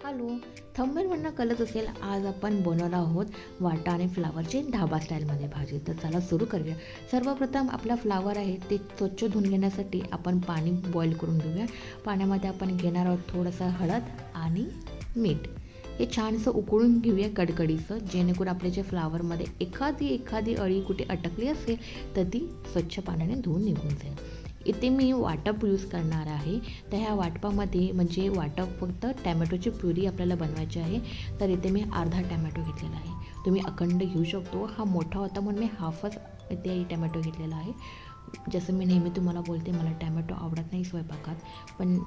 Hello. थंबनेलवरनं कळत असेल, आज आपण बनवणार आहोत वाटाणे फ्लावरची ढाबा स्टाईलमध्ये भाजी. तर चला सुरू करूया. सर्वप्रथम आपला फ्लावर आहे ते स्वच्छ धुवून घेण्यासाठी आपण पाणी बॉईल करून घेऊया. पाण्यामध्ये आपण घेणार आहोत थोडंसं हळद आणि मीठ. हे छानसं उकळून घेऊया कडकडीचं, जेणेकरून आपल्या जे फ्लावरमध्ये एखादी अळी कुठे अटकली असेल तर ती स्वच्छ पाण्याने धुवून निघून जाईल. इथे मी वाटप यूज करणार आहे. तर ह्या वाटपामध्ये म्हणजे वाटप फक्त टॅमॅटोची प्युरी आपल्याला बनवायची आहे. तर इथे मी अर्धा टॅमॅटो घेतलेला आहे. तुम्ही अखंड घेऊ शकतो. हा मोठा होता म्हणून मी हाफच इथे टॅमॅटो घेतलेला आहे. जसं मी नेहमी तुम्हाला बोलते, मला टॅमॅटो आवडत नाही स्वयंपाकात, पण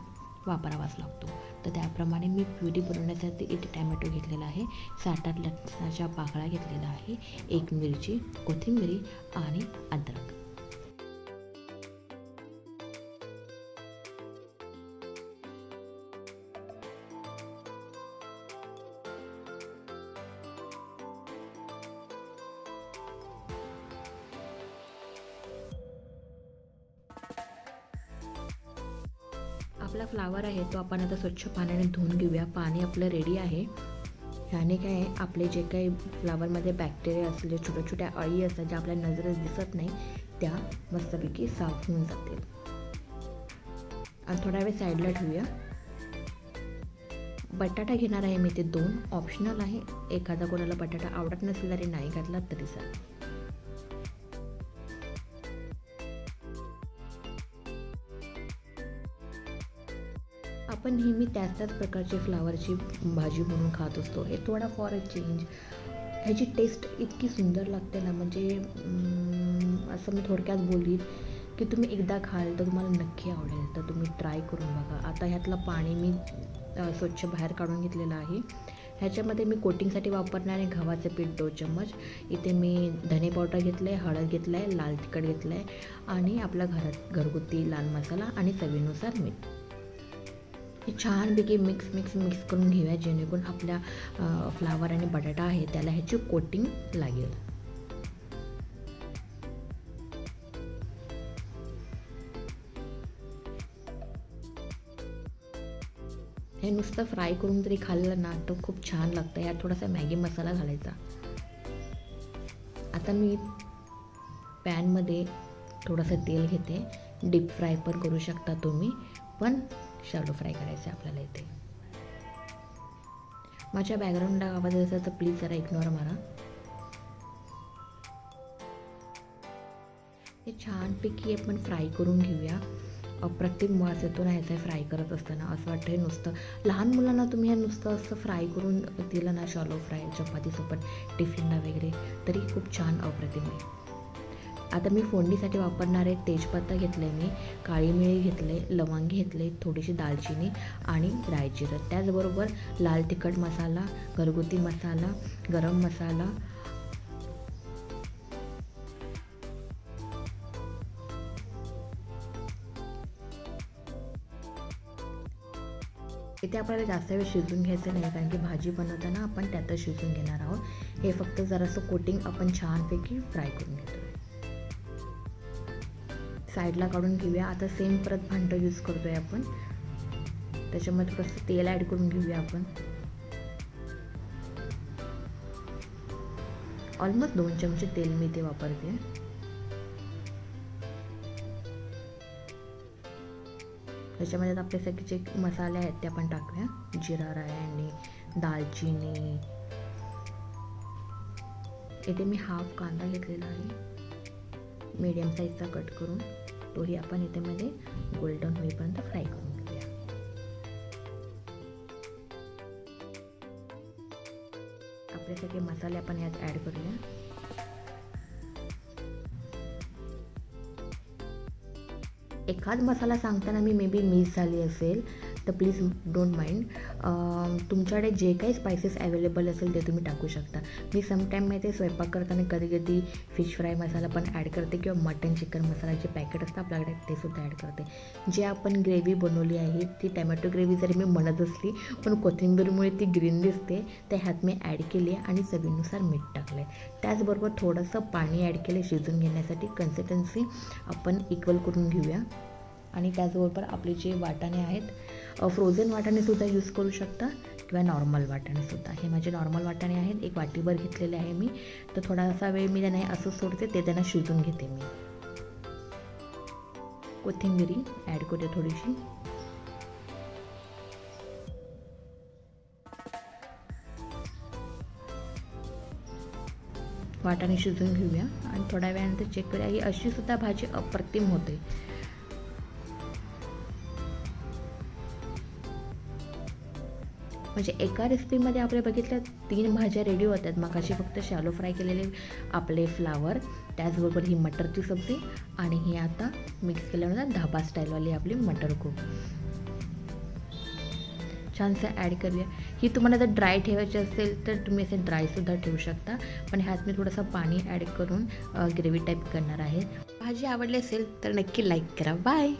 वापरावाच लागतो. तर त्याप्रमाणे मी प्युरी बनवण्यासाठी इथे टॅमॅटो घेतलेला आहे. 7-8 लसणाच्या पाकळ्या घेतलेला आहे. 1 मिरची, कोथिंबीर आणि अद्रक. आपला फ्लावर आहे तो आपण आता स्वच्छ पाण्याने धुवून घेऊया. पाणी आपलं रेडी आहे. ह्याने काय आहे, आपले जे काही फ्लावरमध्ये बॅक्टेरिया असले, छोट्या छोट्या अळी असतात ज्या आपल्या नजरेत दिसत नाही, त्या मस्तपैकी साफ होऊन जातील. आणि थोडा वेळ साईडला ठेवूया. बटाटा घेणार आहे मी ते 2. ऑप्शनल आहे. एखादा कोणाला बटाटा आवडत नसेल तरी नाही घातला तरी चालेल. आपण नेहमी त्याच प्रकारची फ्लावरची भाजी म्हणून खात असतो. हे थोडा फॉर अ चेंज. ह्याची टेस्ट इतकी सुंदर लागते ना, म्हणजे असं मी थोडक्यात बोलीन की तुम्ही एकदा खाल तर तुम्हाला नक्की आवडेल. तर तुम्ही ट्राय करून बघा. आता ह्यातलं पाणी मी स्वच्छ बाहेर काढून घेतलेलं आहे. ह्याच्यामध्ये मी कोटिंगसाठी वापरणार आहे गव्हाचे पीठ 2 चम्मच. इथे मी धने पावडर घेतलं आहे, हळद घेतलं आहे, लाल तिखट घेतलं आहे आणि आपला घरगुती लाल मसाला आणि चवीनुसार मीठ. हे छानपैकी मिक्स करून घेऊया, जेणेकरून आपल्या फ्लावर आणि बटाटा आहे त्याला ह्याची कोटिंग लागेल. हे नुसतं फ्राय करून जरी खाल्लं ना तर खूप छान लागतं. यात थोडासा मॅगी मसाला घालायचा. आता मी पॅनमध्ये थोडंसं तेल घेते. डीप फ्राय पण करू शकता तुम्ही, पण शॅलो फ्राय करायचं आहे आपल्याला इथे. माझ्या बॅकग्राऊंडला आवाज असेल तर प्लीज जरा इग्नोर मारा. हे छानपैकी आपण फ्राय करून घेऊया. अप्रतिम वास येतो ना ह्याचा फ्राय करत असताना. असं वाटतं हे नुसतं लहान मुलांना तुम्ही हे नुसतं असं फ्राय करून दिलं ना, शॅलो फ्राय चपातीसोबत टिफिनला वगैरे, तरी खूप छान अप्रतिम आहे. आता मी फोडणीसाठी वापरणार आहे. तेजपत्ता घेतलं आहे मी, काळी मिरी घेतले, लवंग घेतले, थोडीशी दालचिनी आणि राई जिरं. त्याचबरोबर लाल तिखट मसाला, घरगुती मसाला, गरम मसाला, इथे आपल्याला जास्त वेळ शिजवून घ्यायचं नाही, कारण की भाजी बनवताना आपण त्यातच शिजवून घेणार आहोत. हे फक्त जरासं कोटिंग आपण छानपैकी फ्राय करून घेतो. साईडला काढून घेऊया. आता सेम परत भांडं यूज करतोय आपण. त्याच्यामध्ये थोडंसं तेल ॲड करून घेऊया आपण. ऑलमोस्ट 2 चमचे तेल मी ते वापरते. त्याच्यामध्ये आपले सगळे जे मसाले आहेत ते आपण टाकूया. जिरा, राई आणि दालचिनी. इथे मी हाफ कांदा घेतलेला आहे, मीडियम साईजचा कट करून. तोही आपण इथे मध्ये गोल्डन होईपर्यंत फ्राय करून घेऊया. आपले सगळे मसाले आपण यात ॲड करूया. एखाद मसाला सांगताना मी मे बी मिस झाली असेल तर प्लीज डोंट माइंड. तुमच्याकडे जे काही स्पायसेस अवेलेबल असेल ते तुम्ही टाकू शकता. मी समटाईम माहिती स्वयंपाक करताना कधी फिश फ्राय मसाला पण ॲड करते, किंवा मटन चिकन मसाला जे पॅकेट असतं आपल्याकडे ते सुद्धा ॲड करते. जे आपण ग्रेव्ही बनवली आहे ती टॅमॅटो ग्रेव्ही जरी मी म्हणत असली, पण कोथिंबीरमुळे ती ग्रीन दिसते, त्या ह्यात मी ॲड केली आहे आणि चवीनुसार मीठ टाकलं आहे. त्याचबरोबर थोडंसं पाणी ॲड केलं शिजून घेण्यासाठी. कन्सिस्टन्सी आपण इक्वल करून घेऊया. आणि त्याचबरोबर आपले जे वाटाणे आहेत, फ्रोझन वाटाणेसुद्धा यूज करू शकता किंवा नॉर्मल वाटाणेसुद्धा. हे माझे नॉर्मल वाटाणे आहेत, एक वाटीभर घेतलेले आहे मी. तर थोडासा वेळ मी त्यांना असं सोडते, ते त्यांना शिजून घेते मी. कोथिंबीर ॲड करूया थोडीशी. वाटाणे शिजून घेऊया आणि थोड्या वेळानंतर चेक करूया. ही अशी सुद्धा भाजी अप्रतिम होते. म्हणजे एका रेसिपीमध्ये आपले बघितलं 3 भाज्या रेडी होतात. मगाशी फक्त शॅलो फ्राय केलेले आपले फ्लावर, त्याचबरोबर ही मटरची सब्जी आणि ही आता मिक्स केल्यानंतर धाबा स्टाईलवाली आपली मटर कोबी छानसं ॲड करूया. ही तुम्हाला जर ड्राय ठेवायची असेल तर तुम्ही असे ड्रायसुद्धा ठेवू शकता, पण ह्यात मी थोडंसं पाणी ॲड करून ग्रेव्ही टाईप करणार आहे. भाजी आवडली असेल तर नक्की लाईक करा. बाय.